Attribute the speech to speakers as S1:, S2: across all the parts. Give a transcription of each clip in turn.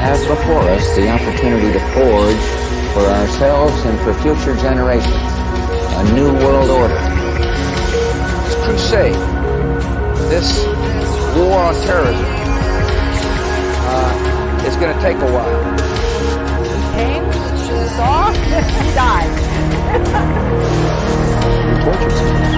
S1: have before us the opportunity to forge for ourselves and for future generations a new world order.
S2: This crusade, this war on terrorism, is going to take a while.
S3: Came, saw, died.
S1: We torture systems.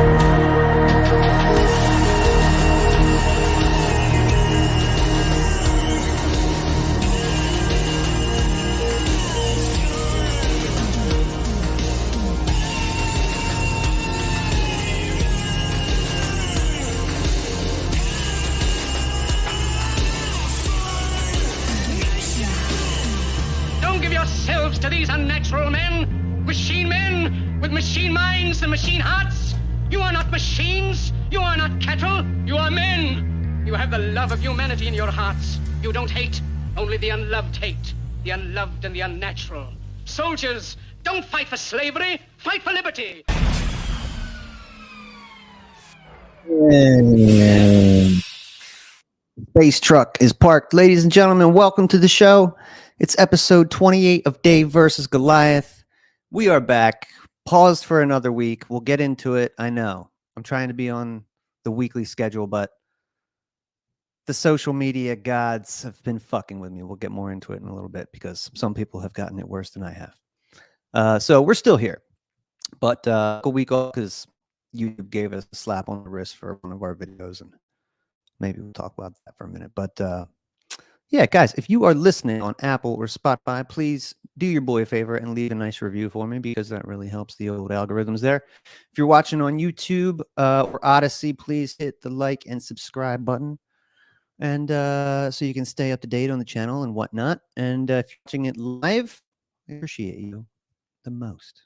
S4: Yourselves to these unnatural men with machine minds and machine hearts. You are not machines. You are not cattle. You are men. You have the love of humanity in your hearts. You don't hate. Only the unloved hate. The unloved and the unnatural. Soldiers, don't fight for slavery. Fight for liberty.
S5: And Space Truck is parked. Ladies and gentlemen, welcome to the show. It's episode 28 of Dave versus Goliath. We are back. Paused for another week. We'll get into it. I know. I'm trying to be on the weekly schedule, but the social media gods have been fucking with me. We'll get more into it in a little bit because some people have gotten it worse than I have. So we're still here. But a week off because YouTube gave us a slap on the wrist for one of our videos, and maybe we'll talk about that for a minute. But yeah, guys, if you are listening on Apple or Spotify, please do your boy a favor and leave a nice review for me because that really helps the old algorithms there. If you're watching on YouTube or Odyssey, please hit the like and subscribe button, and so you can stay up to date on the channel and whatnot. And if you're watching it live, I appreciate you the most.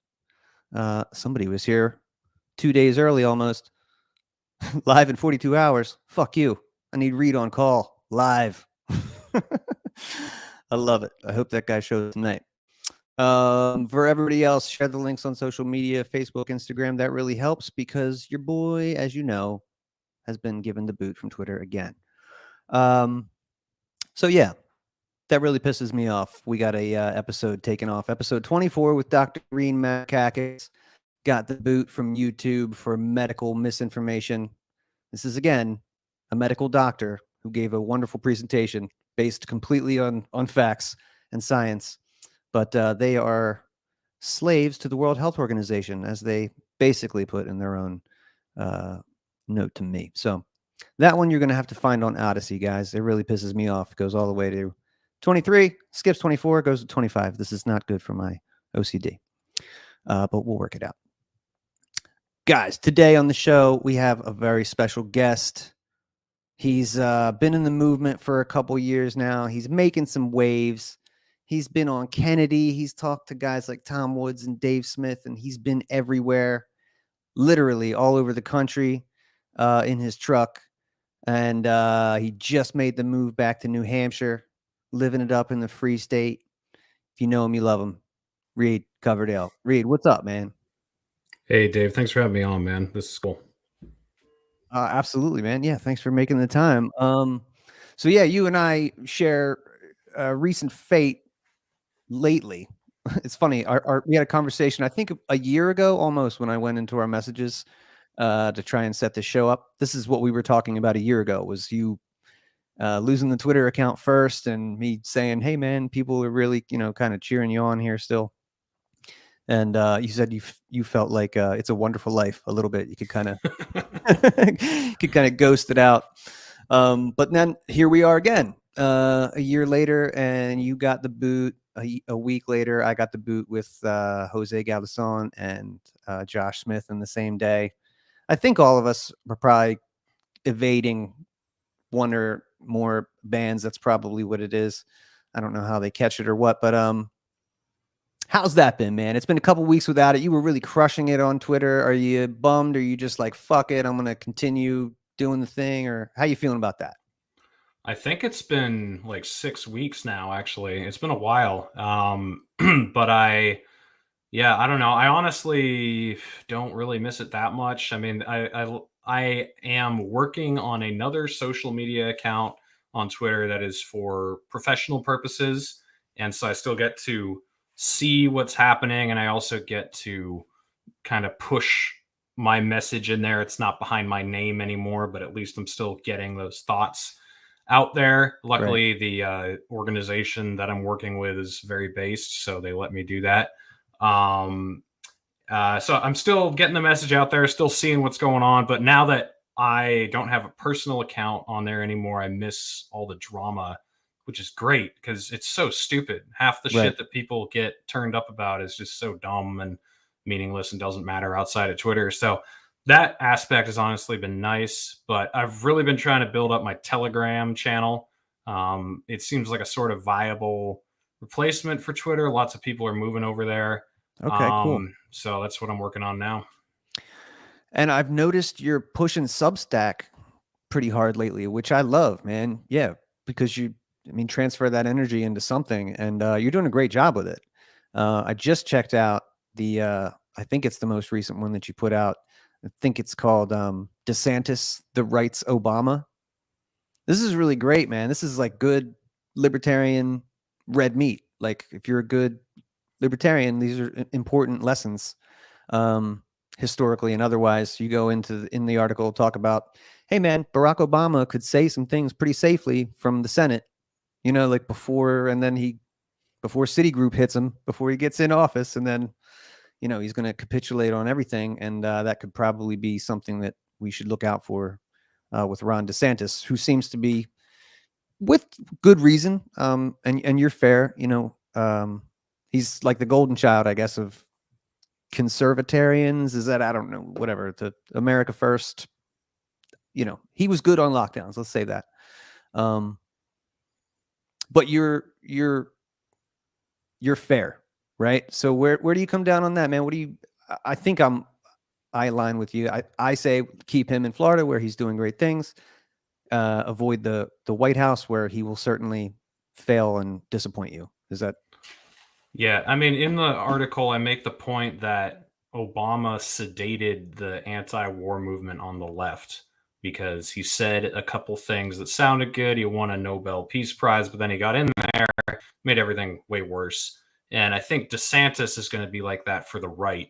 S5: Somebody was here 2 days early almost, live in 42 hours. Fuck you. I need read on call live. I love it. I hope that guy shows tonight. For everybody else, share the links on social media, Facebook, Instagram. That really helps because your boy, as you know, has been given the boot from Twitter again. So yeah, that really pisses me off. We got a episode taken off. Episode 24 with Dr. Green Makakis got the boot from YouTube for medical misinformation. This is, again, a medical doctor who gave a wonderful presentation based completely on facts and science. But they are slaves to the World Health Organization, as they basically put in their own note to me. So that one you're going to have to find on Odyssey, guys. It really pisses me off. It goes all the way to 23, skips 24, goes to 25. This is not good for my OCD. But we'll work it out. Guys, today on the show, we have a very special guest. He's been in the movement for a couple years now. He's making some waves. He's been on Kennedy. He's talked to guys like Tom Woods and Dave Smith, and he's been everywhere, literally all over the country in his truck. And he just made the move back to New Hampshire, living it up in the Free State. If you know him, you love him. Reed Coverdale. Reed, what's up, man?
S6: Hey, Dave. Thanks for having me on, man. This is cool.
S5: Absolutely, man. Yeah, thanks for making the time. So yeah, you and I share a recent fate lately. It's funny. We had a conversation, I think a year ago almost, when I went into our messages to try and set the show up. This is what we were talking about a year ago, was you losing the Twitter account first and me saying, hey man, people are really, kind of cheering you on here still. And you said you felt like it's a wonderful life a little bit. You could kind of ghost it out. But then here we are again, a year later, and you got the boot. A week later, I got the boot with Jose Galison and Josh Smith in the same day. I think all of us were probably evading one or more bands. That's probably what it is. I don't know how they catch it or what, but how's that been, man? It's been a couple weeks without it. You were really crushing it on Twitter. Are you bummed? Or are you just like, fuck it, I'm going to continue doing the thing? Or how you feeling about that?
S6: I think it's been like 6 weeks now, actually. It's been a while. But I don't know. I honestly don't really miss it that much. I mean, I am working on another social media account on Twitter that is for professional purposes. And so I still get to see what's happening, and I also get to kind of push my message in there. It's not behind my name anymore, but at least I'm still getting those thoughts out there. Luckily, the organization that I'm working with is very based, so they let me do that. So I'm still getting the message out there, still seeing what's going on. But now that I don't have a personal account on there anymore, I miss all the drama, which is great because it's so stupid. Half the shit that people get turned up about is just so dumb and meaningless and doesn't matter outside of Twitter. So that aspect has honestly been nice, but I've really been trying to build up my Telegram channel. It seems like a sort of viable replacement for Twitter. Lots of people are moving over there.
S5: Okay, cool.
S6: So that's what I'm working on now.
S5: And I've noticed you're pushing Substack pretty hard lately, which I love, man. Yeah, because transfer that energy into something, and you're doing a great job with it. I just checked out I think it's the most recent one that you put out. I think it's called DeSantis, The Rights Obama. This is really great, man. This is like good libertarian red meat. Like if you're a good libertarian, these are important lessons, historically and otherwise. You go in the article, talk about, hey man, Barack Obama could say some things pretty safely from the Senate, like before Citigroup hits him, before he gets in office, and then, he's going to capitulate on everything. And that could probably be something that we should look out for with Ron DeSantis, who seems to be, with good reason, and you're fair, he's like the golden child, I guess, of conservatarians. Is that, I don't know, whatever, the America First, he was good on lockdowns, let's say that. But you're fair, right? So where do you come down on that, man? I think I align with you. I say keep him in Florida where he's doing great things. Avoid the White House where he will certainly fail and disappoint you. Is that?
S6: Yeah, I mean, in the article, I make the point that Obama sedated the anti-war movement on the left because he said a couple things that sounded good. He won a Nobel Peace Prize, but then he got in there, made everything way worse. And I think DeSantis is going to be like that for the right.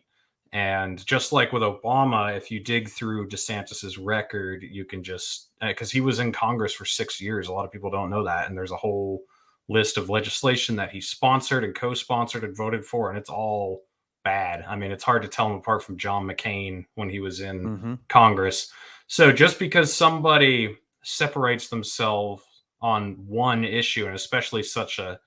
S6: And just like with Obama, if you dig through DeSantis's record, you can just, because he was in Congress for 6 years. A lot of people don't know that. And there's a whole list of legislation that he sponsored and co-sponsored and voted for, and it's all bad. I mean, it's hard to tell him apart from John McCain when he was in Congress. So just because somebody separates themselves on one issue, and especially such a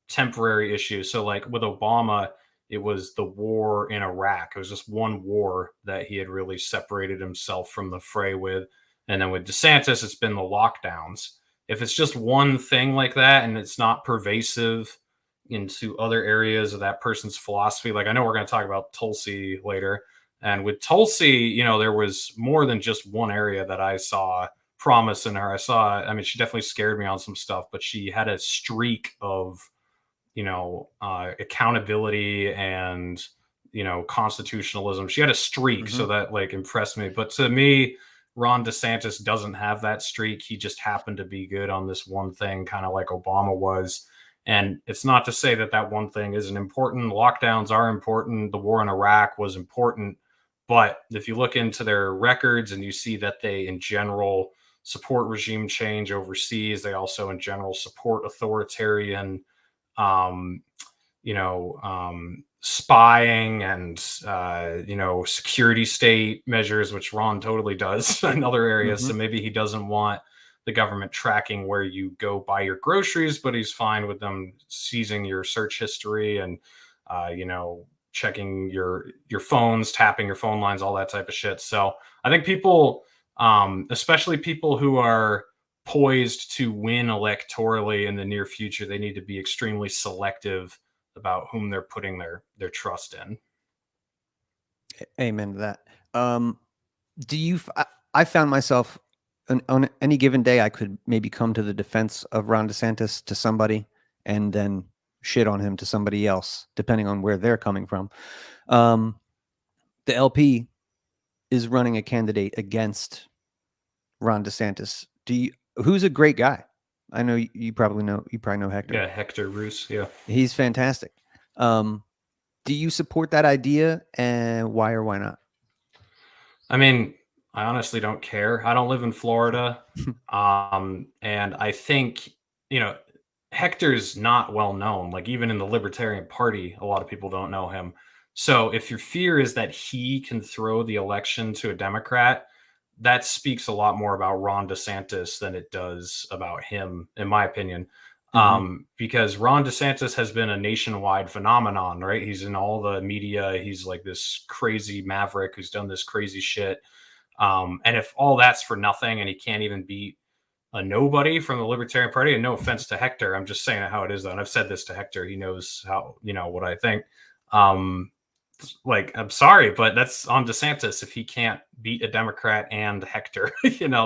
S6: temporary issue, so like with Obama, it was the war in Iraq. It was just one war that he had really separated himself from the fray with. And then with DeSantis, it's been the lockdowns. If it's just one thing like that and it's not pervasive into other areas of that person's philosophy, like I know we're going to talk about Tulsi later. And with Tulsi, there was more than just one area that I saw promise in her. She definitely scared me on some stuff, but she had a streak of, accountability and, constitutionalism. She had a streak. So that like impressed me. But to me, Ron DeSantis doesn't have that streak. He just happened to be good on this one thing, kind of like Obama was. And it's not to say that that one thing isn't important. Lockdowns are important. The war in Iraq was important. But if you look into their records and you see that they, in general, support regime change overseas, they also, in general, support authoritarian, spying and, security state measures, which Ron totally does in other areas. So maybe he doesn't want the government tracking where you go buy your groceries, but he's fine with them seizing your search history and, checking your phones, tapping your phone lines, all that type of shit. So I think people, especially people who are poised to win electorally in the near future, they need to be extremely selective about whom they're putting their trust in.
S5: Amen to that. I found myself on any given day, I could maybe come to the defense of Ron DeSantis to somebody and then shit on him to somebody else, depending on where they're coming from. The LP is running a candidate against Ron DeSantis. Who's a great guy? I know you probably know Hector.
S6: Yeah, Hector Roos. Yeah.
S5: He's fantastic. Do you support that idea, and why or why not?
S6: I mean, I honestly don't care. I don't live in Florida. And I think, you know, Hector's not well known. Like, even in the Libertarian Party, a lot of people don't know him. So if your fear is that he can throw the election to a Democrat, that speaks a lot more about Ron DeSantis than it does about him, in my opinion. Because Ron DeSantis has been a nationwide phenomenon, right? He's in all the media. He's like this crazy maverick who's done this crazy shit. And if all that's for nothing and he can't even beat a nobody from the Libertarian Party, and no offense to Hector, I'm just saying how it is, though. And I've said this to Hector. He knows how, what I think. Like, I'm sorry, but that's on DeSantis if he can't beat a Democrat and Hector,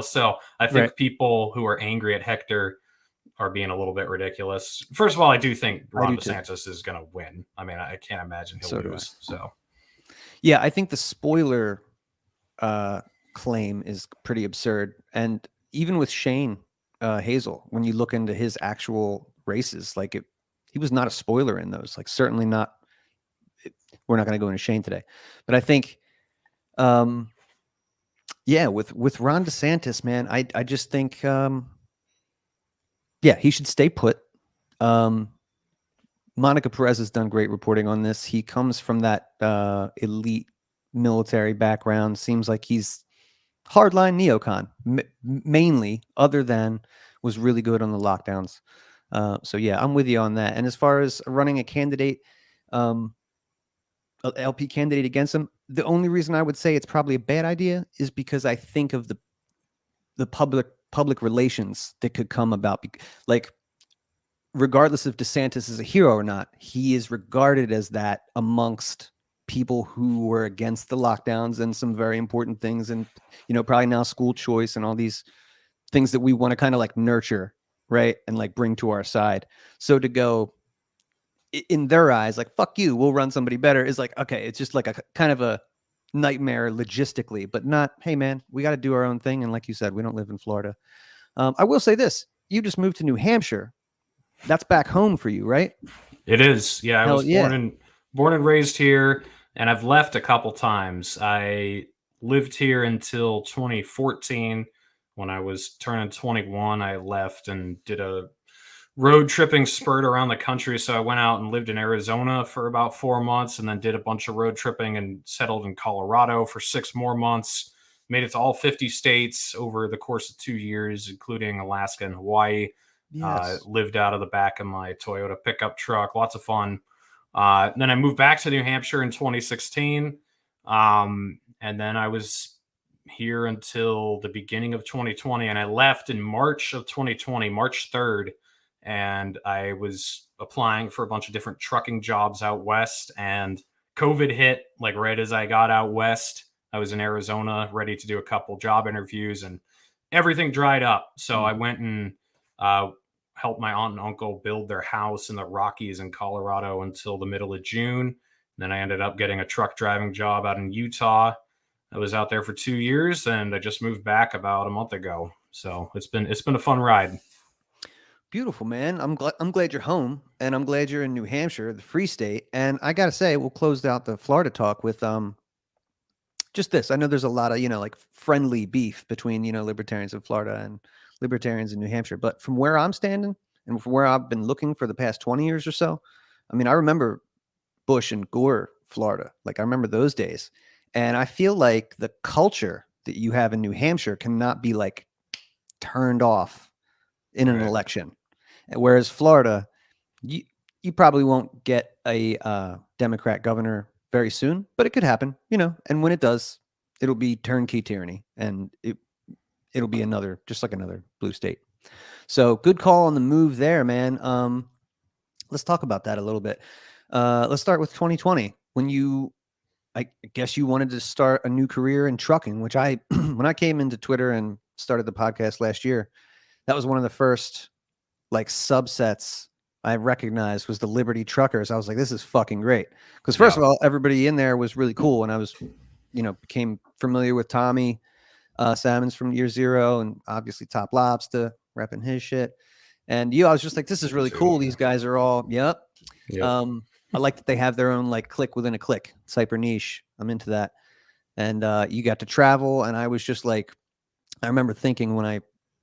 S6: So I think people who are angry at Hector are being a little bit ridiculous. First of all, I do think Ron DeSantis is going to win. I mean, I can't imagine he'll lose. So,
S5: yeah, I think the spoiler claim is pretty absurd. And even with Shane Hazel, when you look into his actual races, like he was not a spoiler in those. Like, certainly not. We're not going to go into Shane today, but I think, with Ron DeSantis, man, I just think, he should stay put. Monica Perez has done great reporting on this. He comes from that elite military background. Seems like he's hardline neocon, mainly, other than was really good on the lockdowns. So yeah, I'm with you on that. And as far as running a candidate, LP candidate against him, the only reason I would say it's probably a bad idea is because I think of the public relations that could come about. Like, regardless if DeSantis is a hero or not, he is regarded as that amongst people who were against the lockdowns and some very important things, and probably now school choice and all these things that we want to kind of like nurture, right, and like bring to our side. So to go, in their eyes, like, fuck you, we'll run somebody better, is like, okay, it's just like a kind of a nightmare logistically, but not, hey man, we got to do our own thing. And like you said, we don't live in Florida. I will say this: you just moved to New Hampshire. That's back home for you, right?
S6: It is. Yeah, I was born and raised here, and I've left a couple times. I lived here until 2014. When I was turning 21, I left and did a road tripping spurt around the country. So I went out and lived in Arizona for about 4 months, and then did a bunch of road tripping and settled in Colorado for 6 more months. Made it to all 50 states over the course of 2 years, including Alaska and Hawaii.
S5: Yes.
S6: Lived out of the back of my Toyota pickup truck. Lots of fun. Then I moved back to New Hampshire in 2016. And then I was here until the beginning of 2020. And I left in March of 2020, March 3rd. And I was applying for a bunch of different trucking jobs out west. And COVID hit like right as I got out west. I was in Arizona ready to do a couple job interviews, and everything dried up. So I went and helped my aunt and uncle build their house in the Rockies in Colorado until the middle of June. And then I ended up getting a truck driving job out in Utah. I was out there for 2 years, and I just moved back about a month ago. So it's been a fun ride.
S5: Beautiful, man. I'm glad you're home, and I'm glad you're in New Hampshire, the free state. And I gotta say, we'll close out the Florida talk with just this. I know there's a lot of like friendly beef between libertarians in Florida and libertarians in New Hampshire, but from where I'm standing and from where I've been looking for the past 20 years or so, I mean, I remember Bush and Gore, Florida. Like, I remember those days, and I feel like the culture that you have in New Hampshire cannot be like turned off in an election. Whereas Florida, you probably won't get a Democrat governor very soon, but it could happen, and when it does, it'll be turnkey tyranny, and it'll be just like another blue state. So good call on the move there, man. Let's talk about that a little bit. Let's start with 2020, when I guess you wanted to start a new career in trucking, which when I came into Twitter and started the podcast last year, that was one of the first like subsets I recognized was the Liberty Truckers. I was like, this is fucking great. Because first of all, everybody in there was really cool. And I was, became familiar with Tommy Salmons from Year Zero, and obviously Top Lobster repping his shit. And I was just like, this is really cool. These guys are all, yep. I like that they have their own like click within a click. It's hyper niche. I'm into that. And you got to travel. And I was just like, I remember thinking when I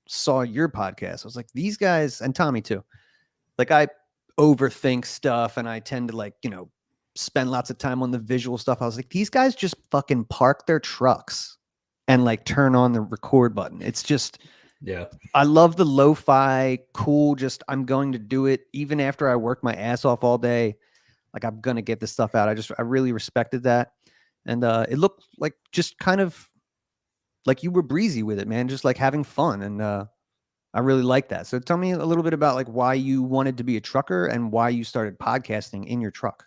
S5: saw your podcast, I was like, these guys, and Tommy too, like I overthink stuff and I tend to like, spend lots of time on the visual stuff. I was like, these guys just fucking park their trucks and like turn on the record button. It's just,
S6: yeah.
S5: I love the lo-fi, cool, just I'm going to do it even after I work my ass off all day. Like I'm going to get this stuff out. I really respected that. And it looked like just kind of like you were breezy with it, man, just like having fun. And I really like that. So tell me a little bit about like why you wanted to be a trucker and why you started podcasting in your truck.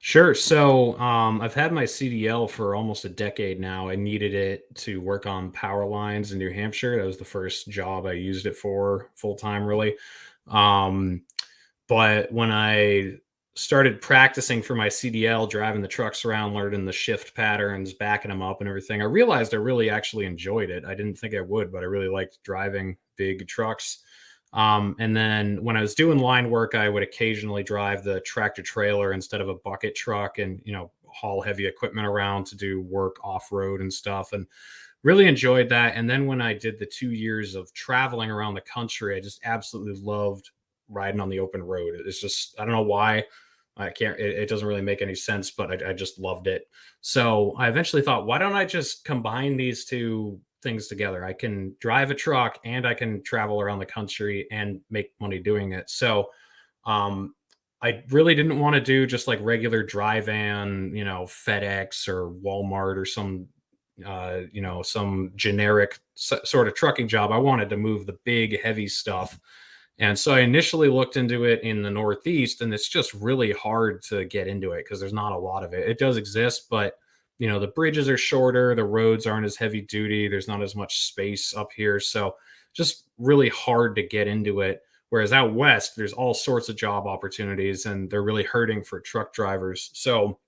S6: Sure. So I've had my CDL for almost a decade now. I needed it to work on power lines in New Hampshire. That was the first job I used it for full time, really. But when I started practicing for my CDL, driving the trucks around, learning the shift patterns, backing them up and everything, I realized I really actually enjoyed it. I didn't think I would, but I really liked driving big trucks. And then when I was doing line work, I would occasionally drive the tractor trailer instead of a bucket truck and, haul heavy equipment around to do work off road and stuff. And really enjoyed that. And then when I did the 2 years of traveling around the country, I just absolutely loved riding on the open road. It's just, I don't know why. It doesn't really make any sense, but I just loved it. So I eventually thought, why don't I just combine these two things together? I can drive a truck and I can travel around the country and make money doing it. So I really didn't want to do just like regular dry van, FedEx or Walmart or some some generic sort of trucking job. I wanted to move the big, heavy stuff. And so I initially looked into it in the Northeast, and it's just really hard to get into it because there's not a lot of it. It does exist, but the bridges are shorter, the roads aren't as heavy duty, there's not as much space up here. So just really hard to get into it. Whereas out west, there's all sorts of job opportunities, and they're really hurting for truck drivers. So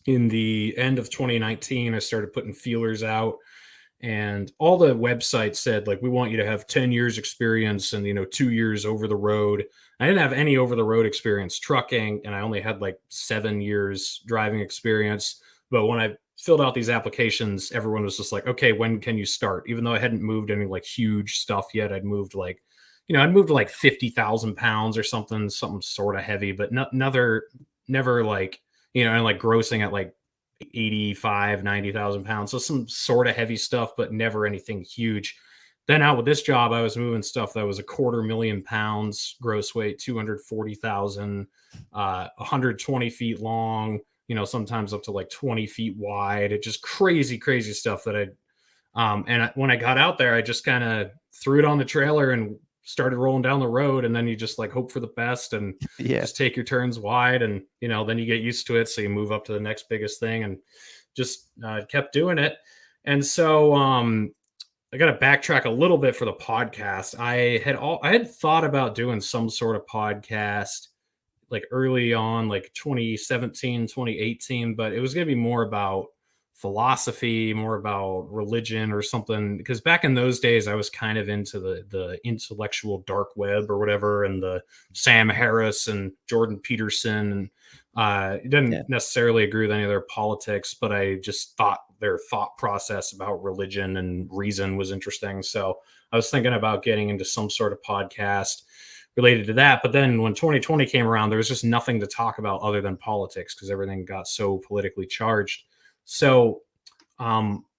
S6: in the end of 2019, I started putting feelers out, and all the websites said, like, we want you to have 10 years experience and, 2 years over the road. I didn't have any over the road experience trucking, and I only had like 7 years driving experience. But when I filled out these applications, everyone was just like, okay, when can you start? Even though I hadn't moved any like huge stuff yet, I'd moved like 50,000 pounds or something sort of heavy, but never like, and like grossing at like 90,000 pounds. So some sort of heavy stuff, but never anything huge. Then out with this job, I was moving stuff that was 250,000 pounds gross weight, 240,000, 120 feet long, sometimes up to like 20 feet wide. It just crazy stuff that when I got out there, I just kind of threw it on the trailer and started rolling down the road. And then you just like hope for the best and just take your turns wide. And, then you get used to it. So you move up to the next biggest thing and just kept doing it. And so I got to backtrack a little bit for the podcast. I had thought about doing some sort of podcast like early on, like 2017, 2018, but it was going to be more about philosophy, more about religion or something. Because back in those days, I was kind of into the intellectual dark web or whatever, and the Sam Harris and Jordan Peterson. And didn't necessarily agree with any of their politics, but I just thought their thought process about religion and reason was interesting. So I was thinking about getting into some sort of podcast related to that. But then when 2020 came around, there was just nothing to talk about other than politics because everything got so politically charged. So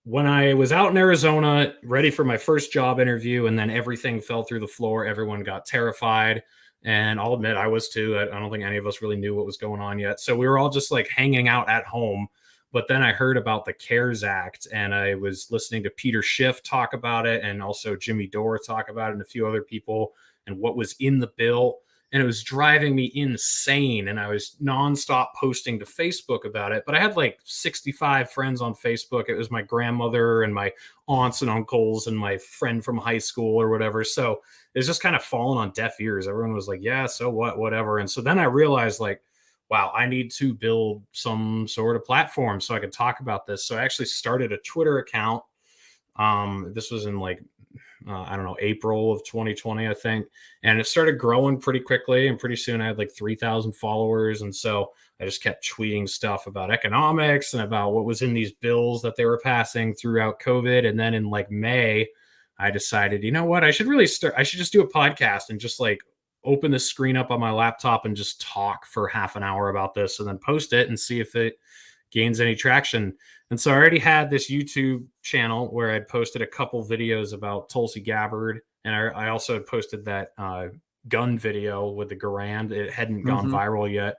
S6: when I was out in Arizona, ready for my first job interview, and then everything fell through the floor, everyone got terrified. And I'll admit I was too. I don't think any of us really knew what was going on yet. So we were all just like hanging out at home. But then I heard about the CARES Act, and I was listening to Peter Schiff talk about it, and also Jimmy Dore talk about it, and a few other people, and what was in the bill. And it was driving me insane. And I was nonstop posting to Facebook about it. But I had like 65 friends on Facebook. It was my grandmother and my aunts and uncles and my friend from high school or whatever. So it's just kind of fallen on deaf ears. Everyone was like, yeah, so what, whatever. And so then I realized like, wow, I need to build some sort of platform so I could talk about this. So I actually started a Twitter account. This was in like I don't know, April of 2020, I think. And it started growing pretty quickly. And pretty soon I had like 3,000 followers. And so I just kept tweeting stuff about economics and about what was in these bills that they were passing throughout COVID. And then in like May, I decided, you know what, I should just do a podcast and just like open the screen up on my laptop and just talk for half an hour about this and then post it and see if it gains any traction. And so I already had this YouTube channel where I'd posted a couple videos about Tulsi Gabbard. And I also had posted that gun video with the Garand. It hadn't gone viral yet.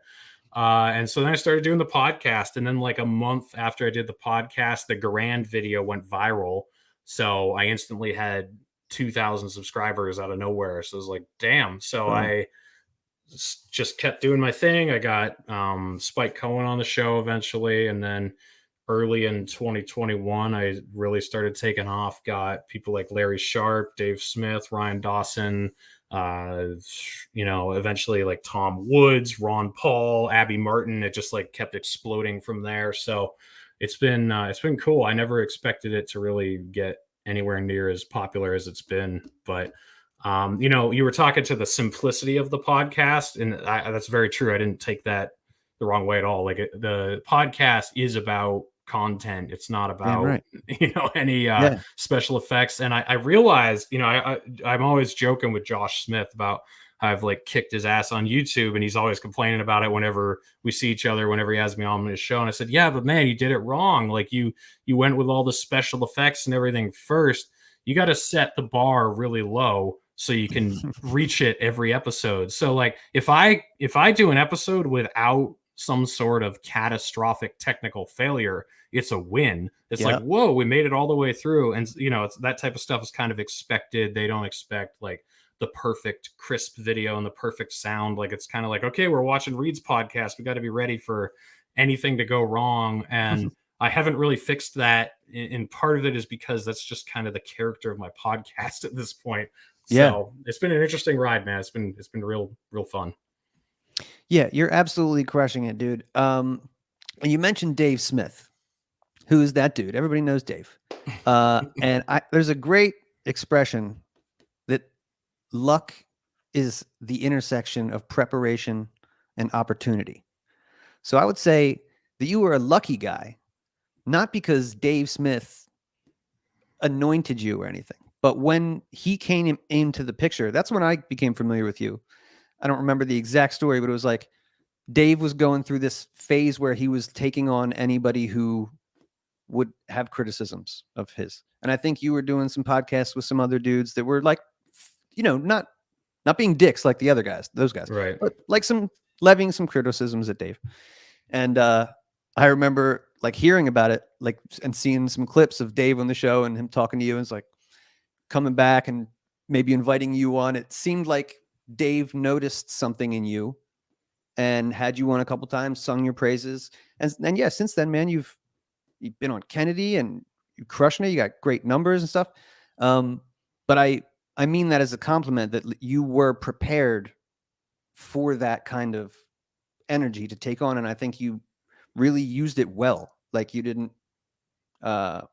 S6: And so then I started doing the podcast. And then like a month after I did the podcast, the Garand video went viral. So I instantly had 2,000 subscribers out of nowhere. So I was like, damn. So I just kept doing my thing. I got Spike Cohen on the show eventually. And then early in 2021, I really started taking off. Got people like Larry Sharp, Dave Smith, Ryan Dawson, eventually like Tom Woods, Ron Paul, Abby Martin. It just like kept exploding from there. So it's been cool. I never expected it to really get anywhere near as popular as it's been, but you were talking to the simplicity of the podcast, and that's very true. I didn't take that the wrong way at all. Like the podcast is about content. It's not about any special effects. And I realized, I'm always joking with Josh Smith about how I've like kicked his ass on YouTube, and he's always complaining about it whenever we see each other, whenever he has me on his show. And I said, yeah, but man, you did it wrong. Like you went with all the special effects and everything first. You got to set the bar really low so you can reach it every episode. So like if I do an episode without some sort of catastrophic technical failure, it's a win. It's like, whoa, we made it all the way through. And it's that type of stuff is kind of expected. They don't expect like the perfect crisp video and the perfect sound. Like it's kind of like, okay, we're watching Reed's podcast. We got to be ready for anything to go wrong. And I haven't really fixed that. And part of it is because that's just kind of the character of my podcast at this point. So it's been an interesting ride, man. It's been real fun.
S5: Yeah, you're absolutely crushing it, dude. And you mentioned Dave Smith. Who is that dude? Everybody knows Dave. And there's a great expression that luck is the intersection of preparation and opportunity. So I would say that you were a lucky guy, not because Dave Smith anointed you or anything, but when he came into the picture, that's when I became familiar with you. I don't remember the exact story, but it was like Dave was going through this phase where he was taking on anybody who would have criticisms of his. And I think you were doing some podcasts with some other dudes that were like, not being dicks like the other guys, those guys,
S6: right?
S5: But like levying some criticisms at Dave. And I remember like hearing about it, like, and seeing some clips of Dave on the show and him talking to you, and it's like coming back and maybe inviting you on. It seemed like Dave noticed something in you and had you on a couple times, sung your praises. And yeah, since then, man, you've been on Kennedy and you're crushing it. You got great numbers and stuff. But I mean that as a compliment, that you were prepared for that kind of energy to take on. And I think you really used it well. Like you didn't, I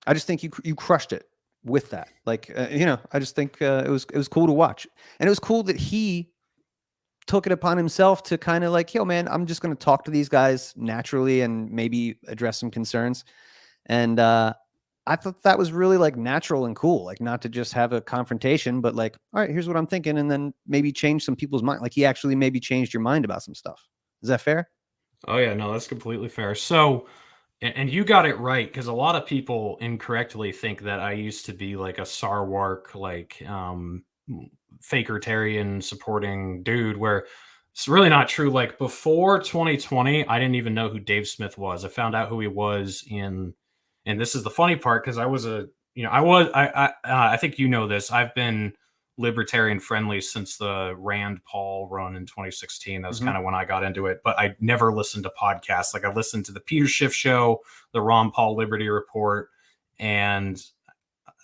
S5: just think you crushed it with that. Like, I just think it was cool to watch. And it was cool that he took it upon himself to kind of like, yo, man, I'm just going to talk to these guys naturally and maybe address some concerns. And I thought that was really like natural and cool, like not to just have a confrontation, but like, all right, here's what I'm thinking. And then maybe change some people's mind. Like he actually maybe changed your mind about some stuff. Is that fair?
S6: Oh yeah, no, that's completely fair. So, and you got it right, because a lot of people incorrectly think that I used to be like a Sarwark, like fakertarian supporting dude, where it's really not true. Like before 2020, I didn't even know who Dave Smith was. I found out who he was and this is the funny part, because I think you know this. I've been libertarian friendly since the Rand Paul run in 2016. That was kind of when I got into it, but I never listened to podcasts. Like I listened to the Peter Schiff show, the Ron Paul Liberty Report, and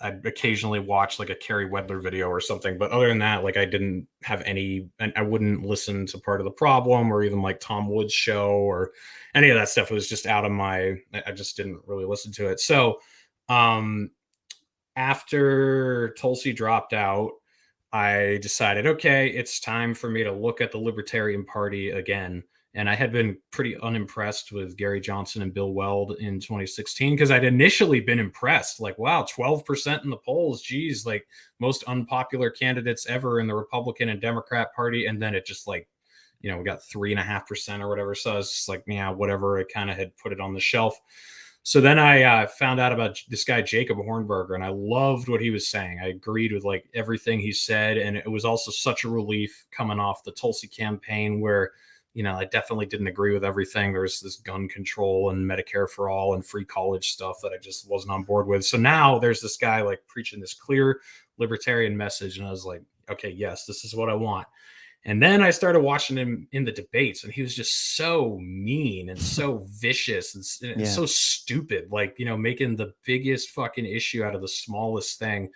S6: I'd occasionally watch like a Kerry Wedler video or something. But other than that, like I didn't have any, and I wouldn't listen to Part of the Problem or even like Tom Woods' show or any of that stuff. It was just out of I just didn't really listen to it. So, after Tulsi dropped out, I decided, okay, it's time for me to look at the Libertarian Party again. And I had been pretty unimpressed with Gary Johnson and Bill Weld in 2016 because I'd initially been impressed. Like, wow, 12% in the polls. Geez, like most unpopular candidates ever in the Republican and Democrat Party. And then it just like, we got 3.5% or whatever. So I was just like, yeah, whatever. I kind of had put it on the shelf. So then I found out about this guy, Jacob Hornberger, and I loved what he was saying. I agreed with like everything he said. And it was also such a relief coming off the Tulsi campaign where, I definitely didn't agree with everything. There was this gun control and Medicare for all and free college stuff that I just wasn't on board with. So now there's this guy like preaching this clear libertarian message. And I was like, okay, yes, this is what I want. And then I started watching him in the debates, and he was just so mean and so vicious and so stupid, like, making the biggest fucking issue out of the smallest thing.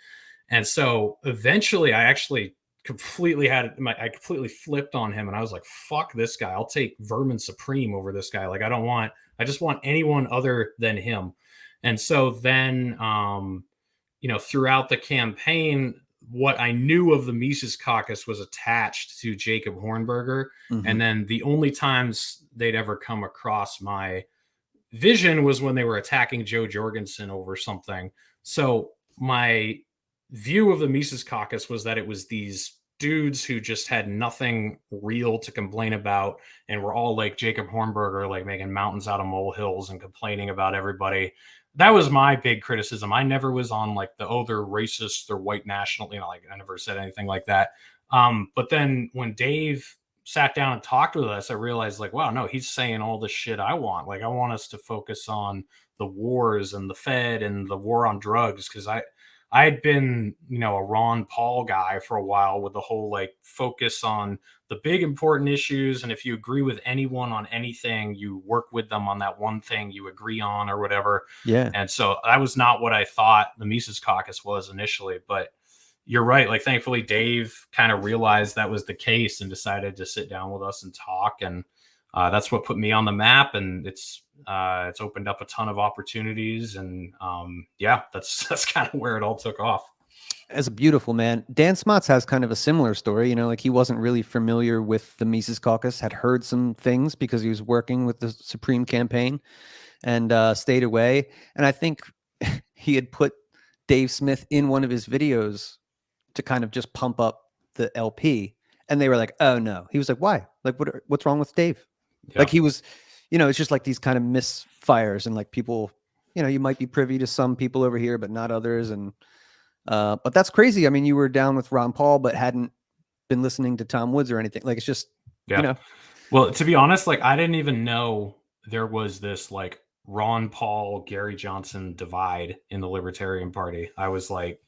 S6: And so eventually I actually completely I completely flipped on him, and I was like, fuck this guy. I'll take Vermin Supreme over this guy. Like, I just want anyone other than him. And so then, throughout the campaign, what I knew of the Mises Caucus was attached to Jacob Hornberger. Mm-hmm. And then the only times they'd ever come across my vision was when they were attacking Joe Jorgensen over something. So my view of the Mises Caucus was that it was these dudes who just had nothing real to complain about and were all like Jacob Hornberger, like making mountains out of molehills and complaining about everybody. That was my big criticism. I never was on like they're racist, they're white national, like I never said anything like that. But then when Dave sat down and talked with us, I realized like, wow, no, he's saying all the shit I want. Like, I want us to focus on the wars and the Fed and the war on drugs. Cause I had been, a Ron Paul guy for a while with the whole like focus on the big important issues. And if you agree with anyone on anything, you work with them on that one thing you agree on or whatever.
S5: Yeah.
S6: And so that was not what I thought the Mises Caucus was initially, but you're right. Like, thankfully, Dave kind of realized that was the case and decided to sit down with us and talk. And that's what put me on the map. And it's opened up a ton of opportunities. And that's kind of where it all took off.
S5: As a beautiful man. Dan Smots has kind of a similar story. Like, he wasn't really familiar with the Mises Caucus, had heard some things because he was working with the Supreme campaign and stayed away. And I think he had put Dave Smith in one of his videos to kind of just pump up the LP. And they were like, oh no. He was like, why? Like, what's wrong with Dave? Yeah. Like, he was, it's just like these kind of misfires and like people, you might be privy to some people over here, but not others. And, but that's crazy. I mean, you were down with Ron Paul, but hadn't been listening to Tom Woods or anything. Like, it's just,
S6: Well, to be honest, like, I didn't even know there was this like Ron Paul, Gary Johnson divide in the Libertarian Party. I was like,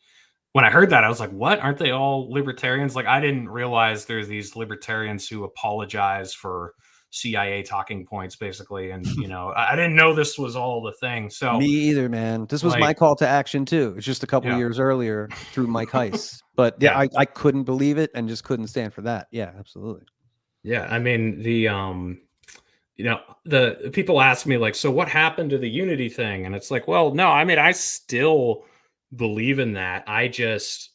S6: when I heard that, I was like, what? Aren't they all libertarians? Like, I didn't realize there's these libertarians who apologize for CIA talking points, basically. And, I didn't know this was all the thing. So
S5: me either, man. This was my call to action too. It's just a couple years earlier through Mike Heiss. But I couldn't believe it and just couldn't stand for that. Yeah, absolutely.
S6: Yeah. I mean, the people ask me like, so what happened to the unity thing? And it's like, well, no, I mean, I still believe in that. I just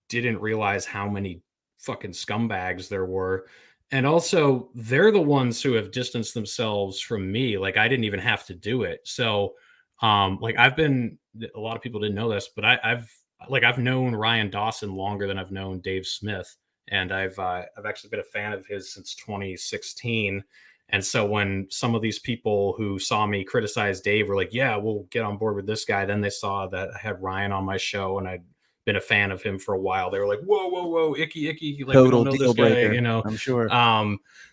S6: didn't realize how many fucking scumbags there were. And also, they're the ones who have distanced themselves from me. Like, I didn't even have to do it. So, like, a lot of people didn't know this, but I've known Ryan Dawson longer than I've known Dave Smith. And I've actually been a fan of his since 2016. And so when some of these people who saw me criticize Dave were like, yeah, we'll get on board with this guy. Then they saw that I had Ryan on my show and I'd been a fan of him for a while. They were like, whoa, icky. Like,
S5: total
S6: we don't know
S5: deal
S6: this guy,
S5: breaker, I'm sure.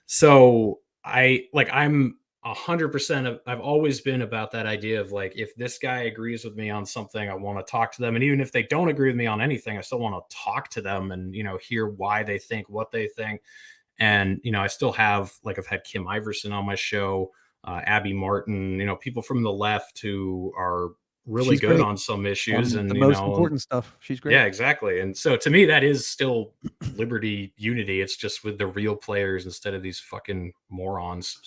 S6: So I'm 100%. I've always been about that idea of like, if this guy agrees with me on something, I want to talk to them. And even if they don't agree with me on anything, I still want to talk to them and, hear why they think what they think. And, I still have, like, I've had Kim Iverson on my show, Abby Martin, people from the left who are really good on some issues. And
S5: the most important stuff. She's great.
S6: Yeah, exactly. And so to me, that is still liberty unity. It's just with the real players instead of these fucking morons.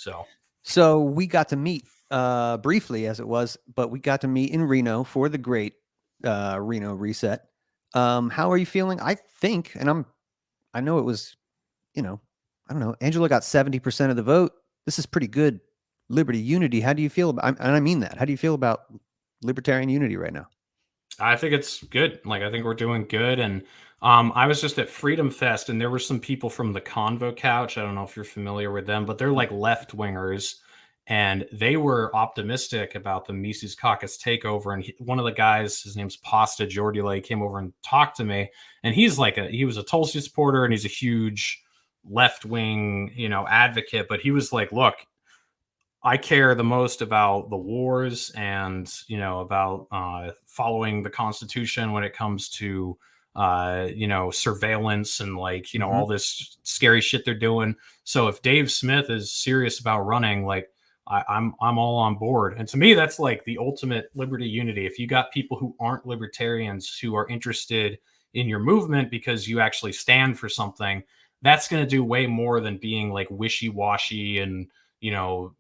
S5: So we got to meet briefly as it was, but we got to meet in Reno for the great Reno reset. How are you feeling? I think, and I know it was, I don't know, Angela got 70% of the vote. This is pretty good liberty unity. How do you feel about, and I mean that, how do you feel about libertarian unity right now?
S6: I think it's good. Like, I think we're doing good. And I was just at Freedom Fest, and there were some people from the Convo Couch. I don't know if you're familiar with them, but they're like left wingers, and they were optimistic about the Mises Caucus takeover. And one of the guys, his name's Pasta Geordiale, came over and talked to me, and he was a Tulsi supporter, and he's a huge left wing, advocate. But he was like, "Look, I care the most about the wars and about following the Constitution when it comes to surveillance and all this scary shit they're doing. So if Dave Smith is serious about running, like I'm all on board. And to me, that's like the ultimate liberty unity. If you got people who aren't libertarians who are interested in your movement because you actually stand for something, that's going to do way more than being like wishy-washy and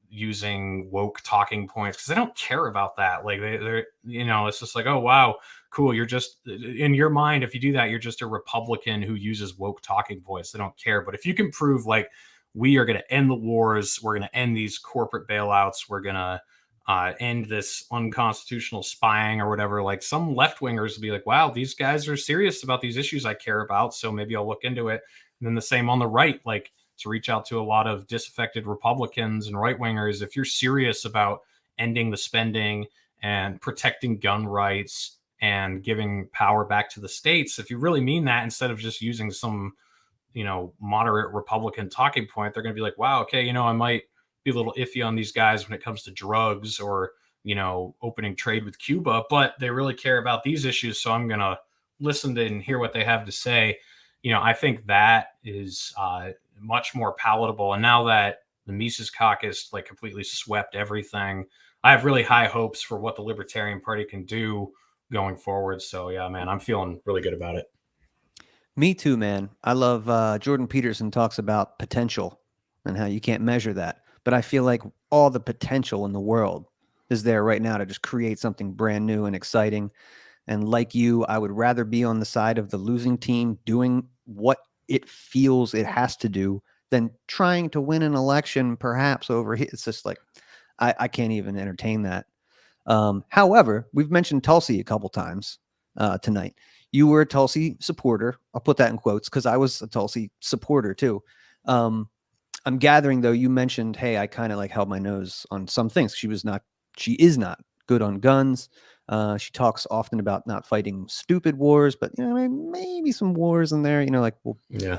S6: using woke talking points, because they don't care about that. Like they're it's just like, oh wow, cool, you're just, in your mind, if you do that, you're just a Republican who uses woke talking points. They don't care. But if you can prove like we are going to end the wars, we're going to end these corporate bailouts, we're going to end this unconstitutional spying or whatever, like some left wingers will be like, wow, these guys are serious about these issues I care about, so maybe I'll look into it. And then the same on the right, like to reach out to a lot of disaffected Republicans and right wingers. If you're serious about ending the spending and protecting gun rights and giving power back to the states, if you really mean that, instead of just using some, moderate Republican talking point, they're going to be like, wow, okay, I might be a little iffy on these guys when it comes to drugs or, opening trade with Cuba, but they really care about these issues. So I'm going to listen to and hear what they have to say. I think that is much more palatable. And now that the Mises Caucus like completely swept everything, I have really high hopes for what the Libertarian Party can do going forward. So yeah, man, I'm feeling really good about it.
S5: Me too, man. I love Jordan Peterson talks about potential and how you can't measure that. But I feel like all the potential in the world is there right now to just create something brand new and exciting. And like you, I would rather be on the side of the losing team doing what it feels it has to do than trying to win an election, perhaps over here. It's just like, I can't even entertain that. However, we've mentioned Tulsi a couple times tonight. You were a Tulsi supporter. I'll put that in quotes because I was a Tulsi supporter too. I'm gathering though, you mentioned, hey, I kind of like held my nose on some things. She is not good on guns. She talks often about not fighting stupid wars, but maybe some wars in there.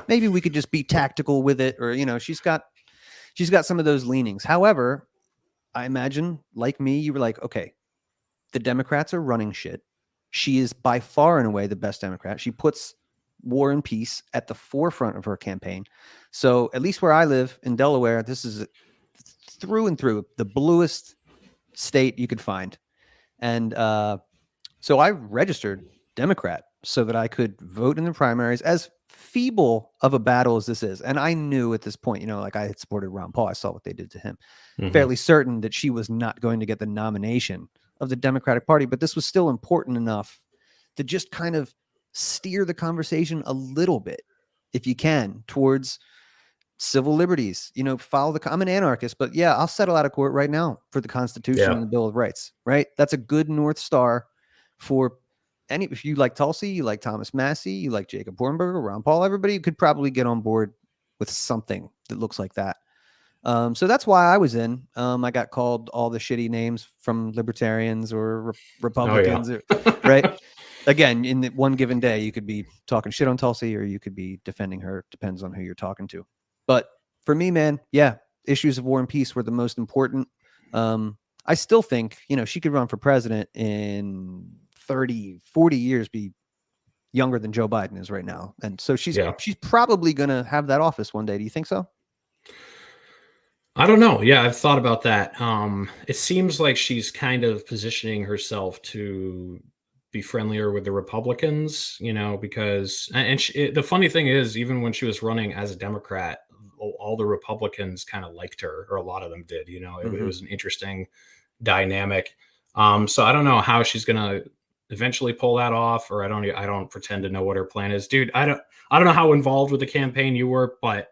S5: Maybe we could just be tactical with it, or she's got some of those leanings. However, I imagine, like me, you were like, okay, the Democrats are running shit. She is by far and away the best Democrat. She puts war and peace at the forefront of her campaign. So at least where I live in Delaware, this is through and through the bluest state you could find. And so I registered Democrat so that I could vote in the primaries, as feeble of a battle as this is. And I knew at this point, like I had supported Ron Paul. I saw what they did to him. Mm-hmm. Fairly certain that she was not going to get the nomination of the Democratic Party. But this was still important enough to just kind of steer the conversation a little bit, if you can, towards civil liberties. Follow I'm an anarchist, but yeah, I'll settle out of court right now for the Constitution and the Bill of Rights, right? That's a good North Star for if you like Tulsi, you like Thomas Massey, you like Jacob Hornberger, Ron Paul, everybody could probably get on board with something that looks like that. So that's why I was in. I got called all the shitty names from libertarians or Republicans, right? Again, in one given day, you could be talking shit on Tulsi or you could be defending her. Depends on who you're talking to. But for me, man, yeah, issues of war and peace were the most important. I still think, she could run for president in 30, 40 years, be younger than Joe Biden is right now. And so she's probably going to have that office one day. Do you think so?
S6: I don't know. Yeah, I've thought about that. It seems like she's kind of positioning herself to be friendlier with the Republicans, because the funny thing is, even when she was running as a Democrat, all the Republicans kind of liked her, or a lot of them did. It was an interesting dynamic. So I don't know how she's going to eventually pull that off, or I don't pretend to know what her plan is. Dude, I don't know how involved with the campaign you were, but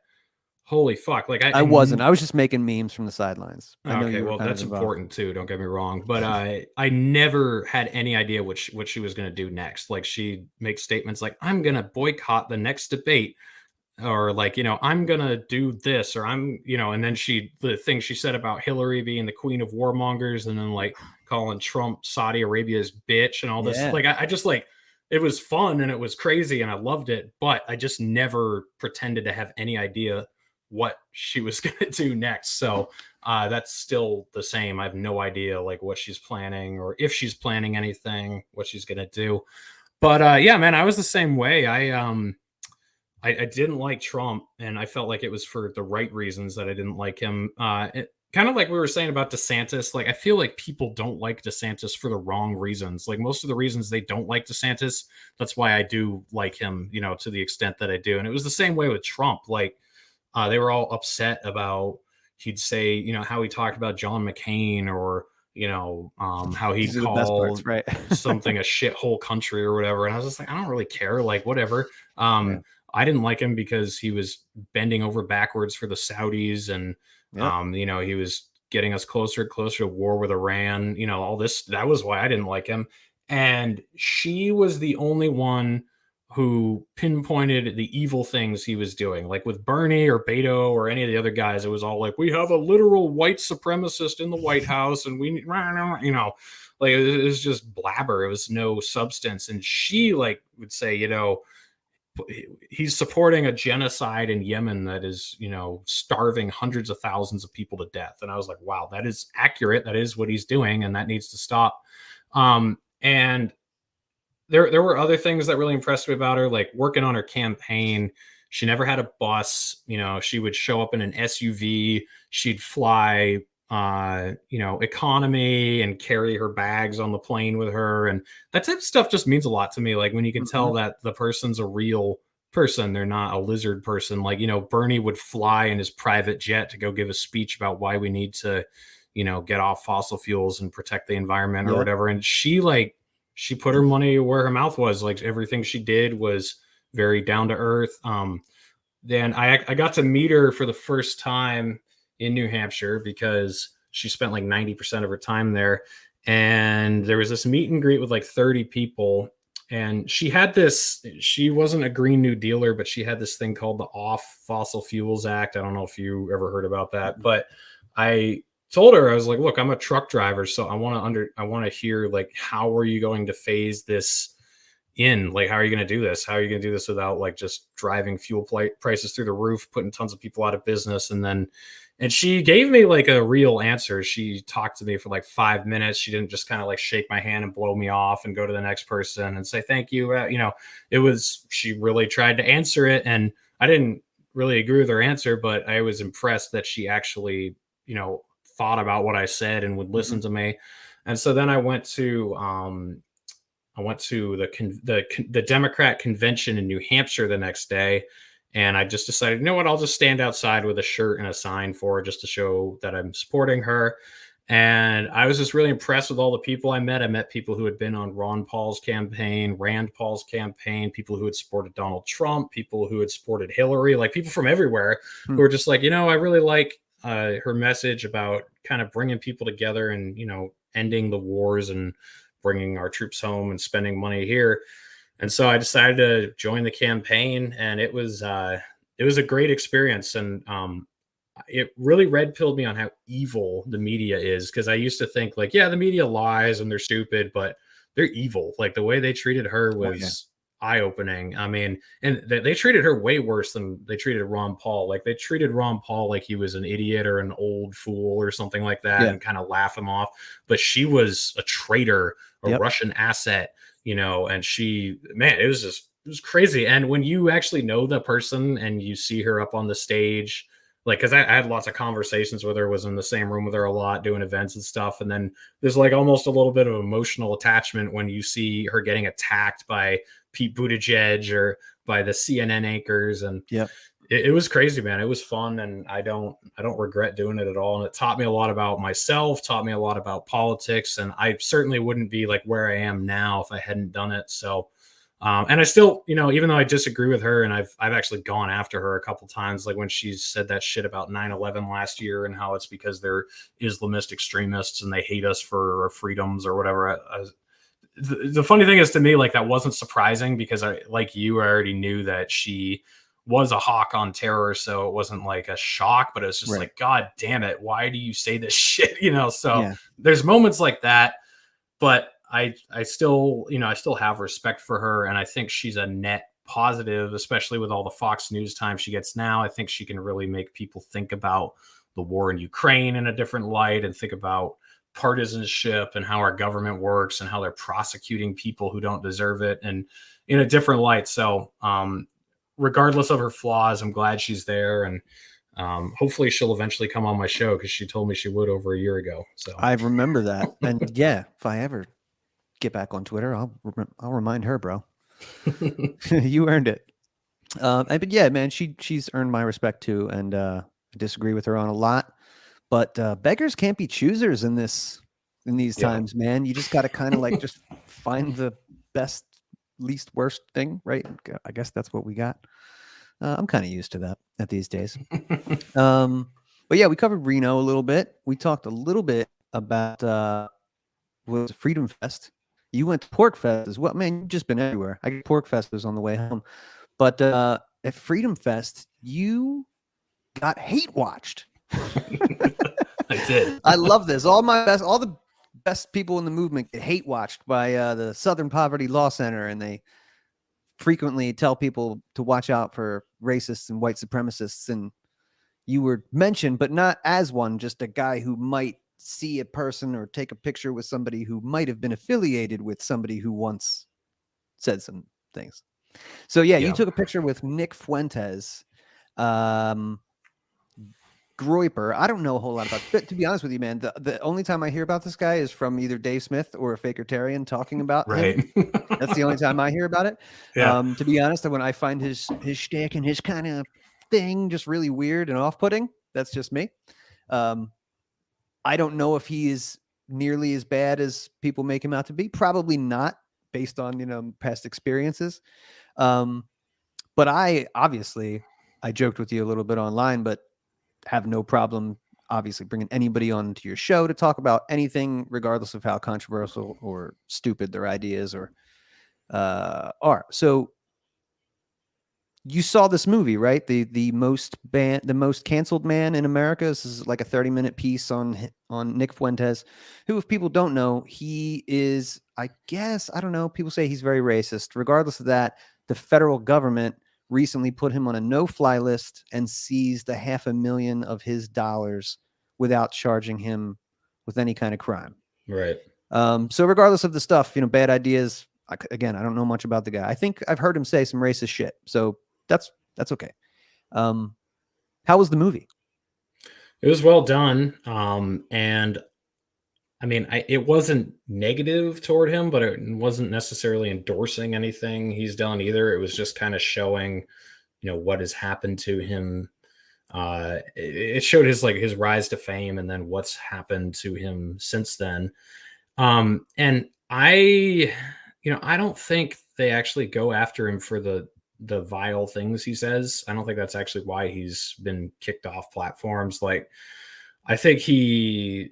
S6: holy fuck. Like
S5: I wasn't. I was just making memes from the sidelines. I know
S6: okay,
S5: you were
S6: well,
S5: kind
S6: that's
S5: of involved.
S6: important too. Don't get me wrong, but I never had any idea what she was going to do next. Like, she makes statements like, "I'm going to boycott the next debate," or like, "I'm going to do this," or and then the thing she said about Hillary being the queen of warmongers, and then like calling Trump Saudi Arabia's bitch and all this.
S5: Yeah.
S6: Like, I just like, it was fun and it was crazy and I loved it, but I just never pretended to have any idea what she was going to do next. So that's still the same. I have no idea like what she's planning, or if she's planning anything, what she's going to do. But yeah, man, I was the same way. I didn't like Trump, and I felt like it was for the right reasons that I didn't like him. Kind of like we were saying about DeSantis. Like, I feel like people don't like DeSantis for the wrong reasons. Like, most of the reasons they don't like DeSantis, that's why I do like him, to the extent that I do. And it was the same way with Trump. Like, they were all upset about, he'd say, how he talked about John McCain, or, how he
S5: These are the best
S6: called
S5: parts, right?
S6: something a shithole country or whatever. And I was just like, I don't really care. Like, whatever.
S5: Yeah.
S6: I didn't like him because he was bending over backwards for the Saudis, and
S5: Yep.
S6: he was getting us closer and closer to war with Iran. All this. That was why I didn't like him. And she was the only one who pinpointed the evil things he was doing. Like with Bernie or Beto or any of the other guys, it was all like, we have a literal white supremacist in the White House, and we, like, it was just blabber. It was no substance. And she like would say, he's supporting a genocide in Yemen that is, starving hundreds of thousands of people to death. And I was like, wow, that is accurate. That is what he's doing, and that needs to stop. And there were other things that really impressed me about her, like working on her campaign. She never had a bus. She would show up in an SUV. She'd fly economy and carry her bags on the plane with her. And that type of stuff just means a lot to me. Like, when you can tell that the person's a real person, they're not a lizard person. Like, Bernie would fly in his private jet to go give a speech about why we need to, get off fossil fuels and protect the environment or whatever. And she put her money where her mouth was. Like, everything she did was very down to earth. Then I got to meet her for the first time in New Hampshire, because she spent like 90% of her time there. And there was this meet and greet with like 30 people. And she wasn't a Green New Dealer, but she had this thing called the Off Fossil Fuels Act. I don't know if you ever heard about that, but I told her, I was like, look, I'm a truck driver, so I want to hear, like, how are you going to phase this in? Like, how are you going to do this? How are you going to do this without like just driving fuel prices through the roof, putting tons of people out of business? And she gave me like a real answer. She talked to me for like 5 minutes. She didn't just kind of like shake my hand and blow me off and go to the next person and say, thank you. She really tried to answer it. And I didn't really agree with her answer, but I was impressed that she actually, thought about what I said and would listen to me. And so then I went to the Democrat convention in New Hampshire the next day. And I just decided, you know what, I'll just stand outside with a shirt and a sign for her, just to show that I'm supporting her. And I was just really impressed with all the people I met. I met people who had been on Ron Paul's campaign, Rand Paul's campaign, people who had supported Donald Trump, people who had supported Hillary, like people from everywhere who were just like, I really like her message about kind of bringing people together and, ending the wars and bringing our troops home and spending money here. And so I decided to join the campaign, and it was a great experience. And it really red pilled me on how evil the media is. Cause I used to think like, yeah, the media lies and they're stupid, but they're evil. Like, the way they treated her was eye-opening. I mean, and they treated her way worse than they treated Ron Paul. Like, they treated Ron Paul like he was an idiot or an old fool or something like that, and kind of laugh him off. But she was a traitor, a Russian asset, and it was crazy. And when you actually know the person and you see her up on the stage, like, because I had lots of conversations with her, was in the same room with her a lot, doing events and stuff. And then there's like almost a little bit of emotional attachment when you see her getting attacked by Pete Buttigieg or by the CNN anchors. And It was crazy, man. It was fun, and I don't regret doing it at all. And it taught me a lot about myself, taught me a lot about politics, and I certainly wouldn't be like where I am now if I hadn't done it. So, and I still, even though I disagree with her, and I've actually gone after her a couple times, like when she said that shit about 9/11 last year and how it's because they're Islamist extremists and they hate us for our freedoms or whatever. The funny thing is, to me, like, that wasn't surprising because I already knew that she was a hawk on terror, so it wasn't like a shock, but it's just
S5: Right.
S6: like, God damn it, why do you say this shit? So
S5: Yeah.
S6: there's moments like that, but I still, I still have respect for her, and I think she's a net positive, especially with all the Fox News time she gets now. I think she can really make people think about the war in Ukraine in a different light and think about partisanship and how our government works and how they're prosecuting people who don't deserve it and in a different light. So, regardless of her flaws, I'm glad she's there, and hopefully she'll eventually come on my show because she told me she would over a year ago. So
S5: I remember that, and yeah, if I ever get back on Twitter, I'll remind her, bro. You earned it. But yeah, man, she's earned my respect too, and I disagree with her on a lot. But beggars can't be choosers in these times, man. You just got to kind of like just find the best, least worst thing, right? I guess that's what we got. I'm kind of used to that at these days. But yeah, we covered Reno a little bit. We talked a little bit about was Freedom Fest. You went to Pork Fest as well. Man, you've just been everywhere. I get Pork Fest was on the way home. But at Freedom Fest, you got hate watched.
S6: I did.
S5: I love this. All the best people in the movement get hate watched by the Southern Poverty Law Center, and they frequently tell people to watch out for racists and white supremacists. And you were mentioned, but not as one, just a guy who might see a person or take a picture with somebody who might have been affiliated with somebody who once said some things. So yeah, you took a picture with Nick Fuentes. Groiper. I don't know a whole lot about it, but to be honest with you, man, the only time I hear about this guy is from either Dave Smith or a Fakertarian talking about him. That's the only time I hear about it.
S6: Yeah.
S5: To be honest, when I find his shtick and his kind of thing just really weird and off-putting, that's just me. I don't know if he is nearly as bad as people make him out to be. Probably not, based on past experiences. But I joked with you a little bit online, but have no problem obviously bringing anybody onto your show to talk about anything, regardless of how controversial or stupid their ideas or are. So you saw this movie, right? The most canceled man in America. This is like a 30-minute piece on Nick Fuentes, who, if people don't know, he is, I guess, I don't know, people say he's very racist. Regardless of that, the federal government recently put him on a no-fly list and seized $500,000 of his dollars without charging him with any kind of crime.
S6: Right.
S5: So regardless of the stuff, bad ideas. Again, I don't know much about the guy. I think I've heard him say some racist shit. So that's okay. How was the movie?
S6: It was well done. And I mean, it wasn't negative toward him, but it wasn't necessarily endorsing anything he's done either. It was just kind of showing, what has happened to him. It showed his rise to fame and then what's happened to him since then. And I don't think they actually go after him for the vile things he says. I don't think that's actually why he's been kicked off platforms. Like, I think he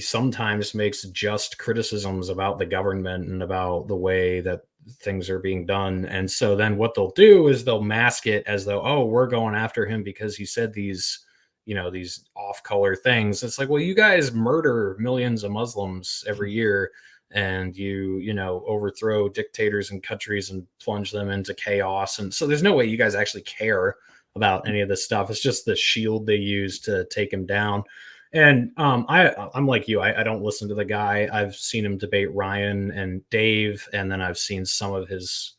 S6: sometimes makes just criticisms about the government and about the way that things are being done. And so then what they'll do is they'll mask it as though, oh, we're going after him because he said these off-color things. It's like, well, you guys murder millions of Muslims every year, and you overthrow dictators and countries and plunge them into chaos. And so there's no way you guys actually care about any of this stuff. It's just the shield they use to take him down. And I'm like you. I don't listen to the guy. I've seen him debate Ryan and Dave, and then I've seen some of his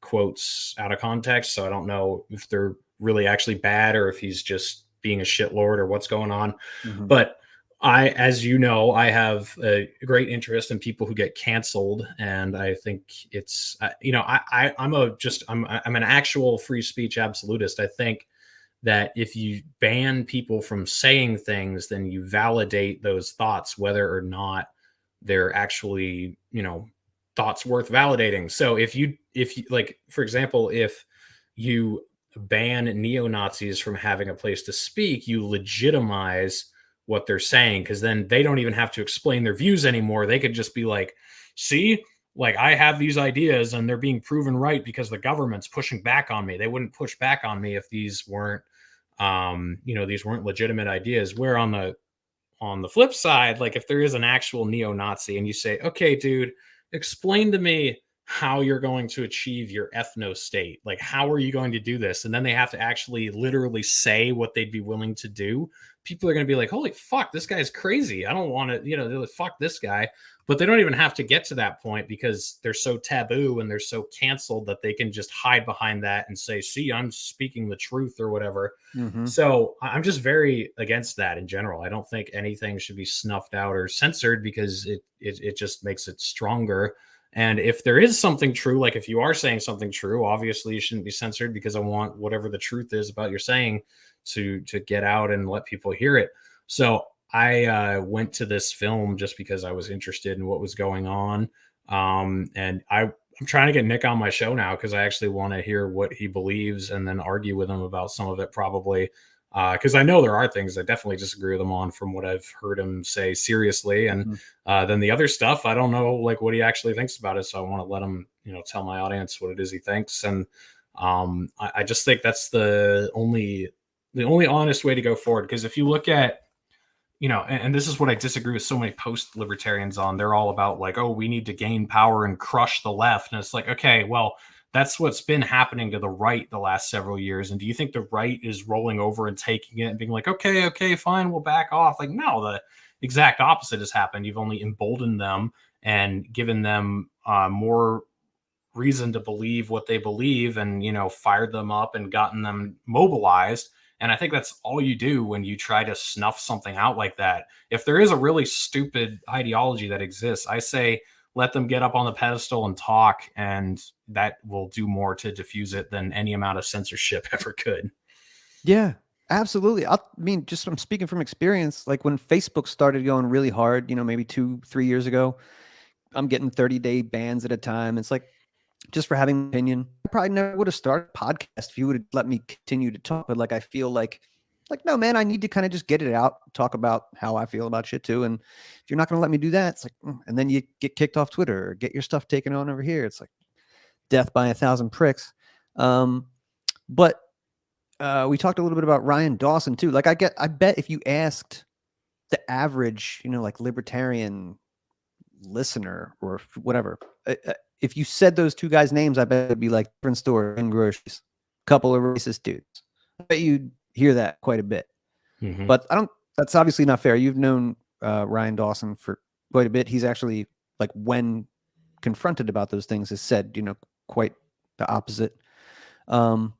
S6: quotes out of context. So I don't know if they're really actually bad or if he's just being a shitlord or what's going on. Mm-hmm. But As you know, I have a great interest in people who get canceled, and I think it's, I'm an actual free speech absolutist. I think that if you ban people from saying things, then you validate those thoughts, whether or not they're actually, thoughts worth validating. So if you like, for example, if you ban neo-Nazis from having a place to speak, you legitimize what they're saying, because then they don't even have to explain their views anymore. They could just be like, see, like I have these ideas and they're being proven right because the government's pushing back on me. They wouldn't push back on me if these weren't these weren't legitimate ideas. Where on the flip side, like if there is an actual neo-Nazi and you say, okay, dude, explain to me how you're going to achieve your ethno state. Like, how are you going to do this? And then they have to actually literally say what they'd be willing to do. People are going to be like, holy fuck, this guy's crazy. I don't want to, they're like, fuck this guy. But they don't even have to get to that point because they're so taboo and they're so canceled that they can just hide behind that and say, see, I'm speaking the truth or whatever.
S5: Mm-hmm.
S6: So I'm just very against that in general. I don't think anything should be snuffed out or censored because it just makes it stronger. And if there is something true, like if you are saying something true, obviously you shouldn't be censored, because I want whatever the truth is about your saying to get out and let people hear it. So I went to this film just because I was interested in what was going on. And I'm trying to get Nick on my show now because I actually want to hear what he believes and then argue with him about some of it, probably. Because I know there are things I definitely disagree with him on from what I've heard him say seriously. And then the other stuff, I don't know like what he actually thinks about it. So I want to let him, tell my audience what it is he thinks. And I just think that's the only honest way to go forward. Because if you look at, and this is what I disagree with so many post-libertarians on. They're all about like, oh, we need to gain power and crush the left. And it's like, okay, well, that's what's been happening to the right the last several years. And do you think the right is rolling over and taking it and being like, okay, fine, we'll back off? Like, no, the exact opposite has happened. You've only emboldened them and given them more reason to believe what they believe and, fired them up and gotten them mobilized. And I think that's all you do when you try to snuff something out like that. If there is a really stupid ideology that exists, I say let them get up on the pedestal and talk, and that will do more to diffuse it than any amount of censorship ever could.
S5: Yeah, absolutely. I mean, just I'm speaking from experience. Like when Facebook started going really hard, maybe 2-3 years ago, I'm getting 30-day bans at a time. It's like, just for having an opinion. I probably never would have started a podcast if you would have let me continue to talk. But like, I feel like, no, man, I need to kind of just get it out, talk about how I feel about shit too. And if you're not going to let me do that, it's like, and then you get kicked off Twitter or get your stuff taken on over here. It's like death by 1,000 pricks. But we talked a little bit about Ryan Dawson too. Like I bet if you asked the average, like libertarian listener or whatever, if you said those two guys' names, I bet it'd be like different store and groceries, couple of racist dudes. I bet you'd hear that quite a bit.
S6: Mm-hmm.
S5: But that's obviously not fair. You've known Ryan Dawson for quite a bit. He's actually, like, when confronted about those things, has said, quite the opposite. So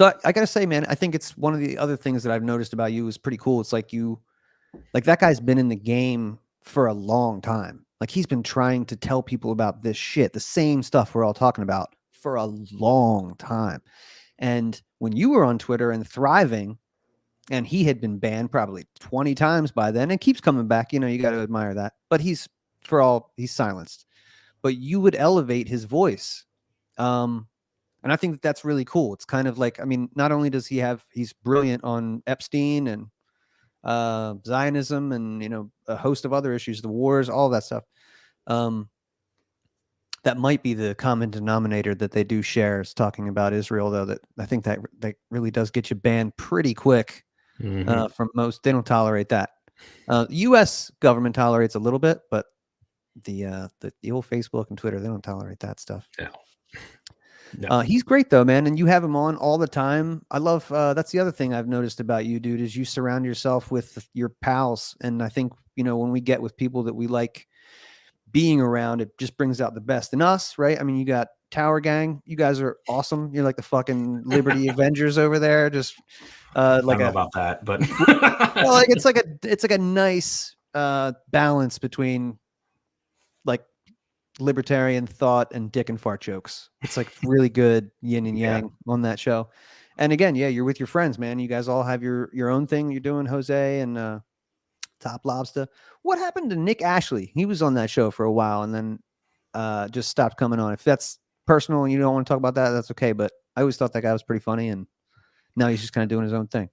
S5: I gotta say, man, I think it's one of the other things that I've noticed about you is pretty cool. It's like that guy's been in the game for a long time. Like he's been trying to tell people about this shit, the same stuff we're all talking about, for a long time. And when you were on Twitter and thriving, and he had been banned probably 20 times by then and keeps coming back, you got to admire that. But he's silenced. But you would elevate his voice. And I think that's really cool. It's kind of like, I mean, not only does he's brilliant on Epstein and Zionism and, a host of other issues, the wars, all that stuff. That might be the common denominator that they do share, is talking about Israel, though, that I think that really does get you banned pretty quick from most. They don't tolerate that. The U.S. government tolerates a little bit, but the old Facebook and Twitter, they don't tolerate that stuff.
S6: No.
S5: He's great though, man. And you have him on all the time. I love, that's the other thing I've noticed about you, dude, is you surround yourself with your pals. And I think, when we get with people that we like being around, it just brings out the best in us, right? I mean, you got Tower Gang. You guys are awesome. You're like the fucking Liberty Avengers over there. Just
S6: I don't know about that, but
S5: well, like it's like a nice balance between like libertarian thought and dick and fart jokes. It's like really good yin and yang on that show. And again, yeah, you're with your friends, man. You guys all have your own thing you're doing, Jose and Top Lobster. What happened to Nick Ashley? He was on that show for a while and then just stopped coming on. If that's personal and you don't want to talk about that, that's okay. But I always thought that guy was pretty funny, and now he's just kind of doing his own thing.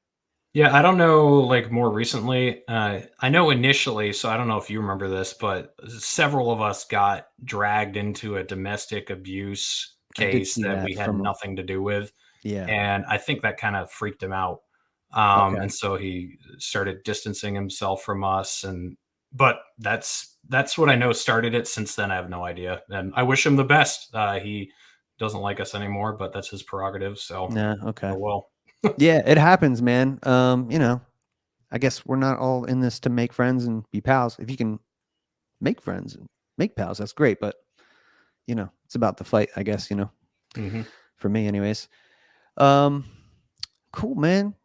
S6: Yeah, I don't know, like more recently. I know initially, so I don't know if you remember this, but several of us got dragged into a domestic abuse case that we had nothing to do with.
S5: Yeah.
S6: And I think that kind of freaked him out. And so he started distancing himself from us. But that's what I know started it. Since then, I have no idea. And I wish him the best. He doesn't like us anymore, but that's his prerogative. So,
S5: yeah, okay.
S6: Oh, well.
S5: Yeah, it happens, man. You know, I guess we're not all in this to make friends and be pals. If you can make friends and make pals, that's great. But, you know, it's about the fight, I guess, you know, for me anyways. Cool, man.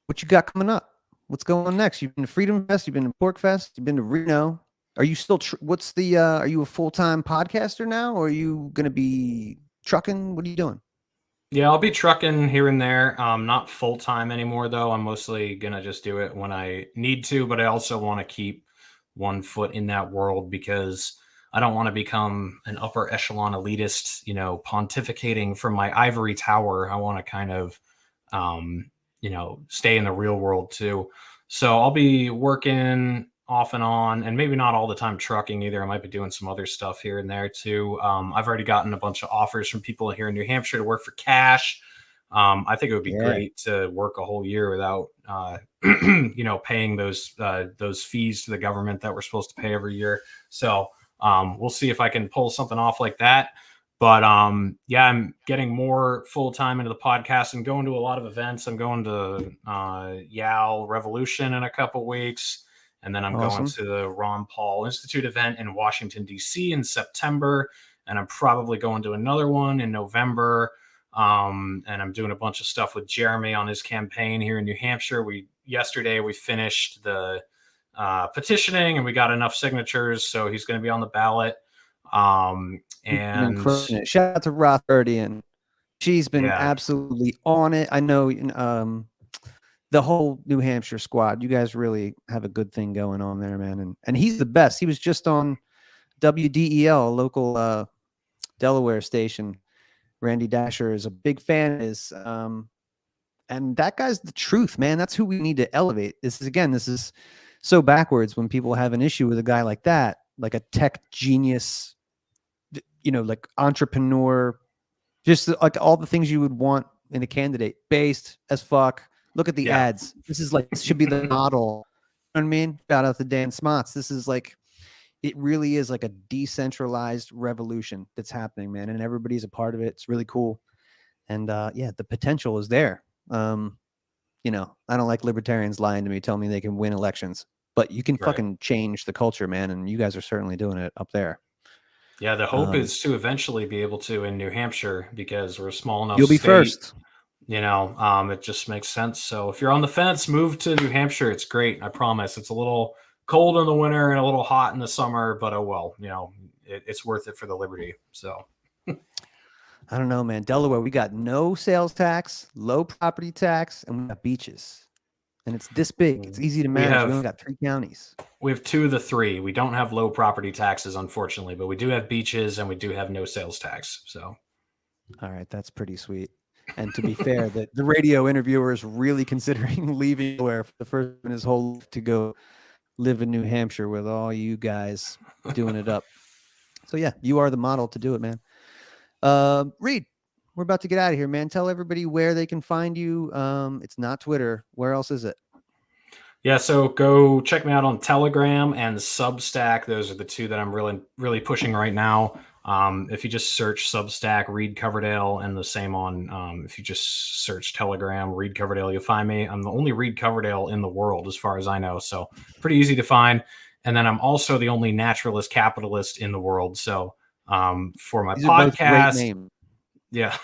S5: What you got coming up? What's going on next? You've been to Freedom Fest. You've been to Pork Fest. You've been to Reno. Are you still, what's the, are you a full-time podcaster now? Or are you going to be trucking? What are you doing?
S6: Yeah, I'll be trucking here and there. Not full time anymore, though. I'm mostly gonna just do it when I need to, but I also want to keep one foot in that world because I don't want to become an upper echelon elitist, you know, pontificating from my ivory tower. I want to kind of, you know, stay in the real world too. So I'll be working off and on, and maybe not all the time trucking either. I might be doing some other stuff here and there too. I've already gotten a bunch of offers from people here in New Hampshire to work for cash. I think it would be great to work a whole year without, you know, paying those fees to the government that we're supposed to pay every year. So we'll see if I can pull something off like that. But yeah, I'm getting more full time into the podcast and going to a lot of events. I'm going to YAL Revolution in a couple weeks. And then I'm going to the Ron Paul Institute event in Washington, D.C. in September. And I'm probably going to another one in November. And I'm doing a bunch of stuff with Jeremy on his campaign here in New Hampshire. Yesterday we finished the petitioning and we got enough signatures. So he's going to be on the ballot. And
S5: shout out to Rothbertian. She's been absolutely on it. I know the whole New Hampshire squad, you guys really have a good thing going on there, man. And he's the best. He was just on WDEL, a local Delaware station. Randy Dasher is a big fan of his. And that guy's the truth, man. That's who we need to elevate. This is so backwards when people have an issue with a guy like that, like a tech genius, you know, like entrepreneur, just like all the things you would want in a candidate, based as fuck. Look at the ads. This should be the model. You know what I mean? Shout out to Dan Smots. This is like, it really is like a decentralized revolution that's happening, man. And everybody's a part of it. It's really cool. And yeah, the potential is there. You know, I don't like libertarians lying to me, telling me they can win elections, but you can fucking change the culture, man. And you guys are certainly doing it up there.
S6: Yeah, the hope is to eventually be able to in New Hampshire because we're a small enough
S5: You'll be first.
S6: You know, it just makes sense. So if you're on the fence, move to New Hampshire. It's great. I promise. It's a little cold in the winter and a little hot in the summer, but oh well, you know, it's worth it for the liberty. So
S5: I don't know, man. Delaware, we got no sales tax, low property tax, and we got beaches. And it's this big. It's easy to manage. We only got 3 counties.
S6: We have 2 of the 3. We don't have low property taxes, unfortunately, but we do have beaches and we do have no sales tax. So
S5: all right, that's pretty sweet. And to be fair, the radio interviewer is really considering leaving Delaware for the first time in his whole life to go live in New Hampshire with all you guys doing it up. So yeah, you are the model to do it, man. Reed, we're about to get out of here, man. Tell everybody where they can find you. It's not Twitter. Where else is it?
S6: Yeah, so go check me out on Telegram and Substack. Those are the 2 that I'm really pushing right now. If you just search Substack, Reed Coverdale, and the same on, if you just search Telegram, Reed Coverdale, you'll find me. I'm the only Reed Coverdale in the world, as far as I know. So pretty easy to find. And then I'm also the only naturalist capitalist in the world. So For my
S5: These are both great
S6: podcast,
S5: names.
S6: yeah.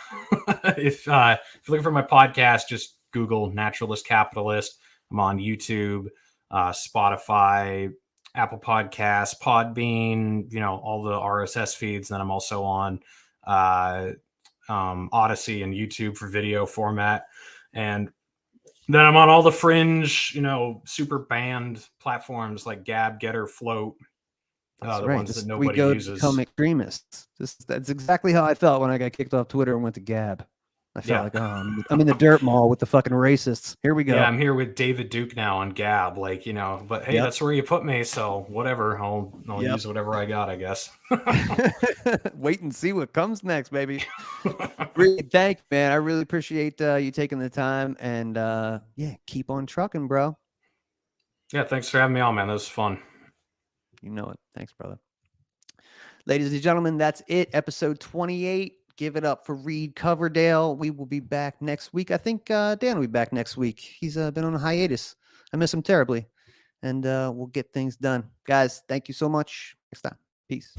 S6: If you're looking for my podcast, just Google Naturalist Capitalist. I'm on YouTube, Spotify, Apple Podcasts, Podbean, all the RSS feeds. Then I'm also on Odyssey and YouTube for video format. And then I'm on all the fringe, super banned platforms like Gab, Getter, Float.
S5: That's
S6: The
S5: right.
S6: ones that
S5: we
S6: nobody
S5: go
S6: uses.
S5: to become extremists. That's exactly how I felt when I got kicked off Twitter and went to Gab. I felt like, I'm in the dirt mall with the fucking racists. Here we go.
S6: Yeah, I'm here with David Duke now on Gab, but hey,
S5: Yep.
S6: that's where you put me, so whatever. I'll
S5: Yep.
S6: use whatever I got, I guess.
S5: Wait and see what comes next, baby. Really, thank you, man. I really appreciate you taking the time, and keep on trucking, bro.
S6: Yeah, thanks for having me on, man. That was fun.
S5: You know it. Thanks, brother. Ladies and gentlemen, that's it. Episode 28. Give it up for Reed Coverdale. We will be back next week. I think Dan will be back next week. He's been on a hiatus. I miss him terribly. And we'll get things done. Guys, thank you so much. Next time. Peace.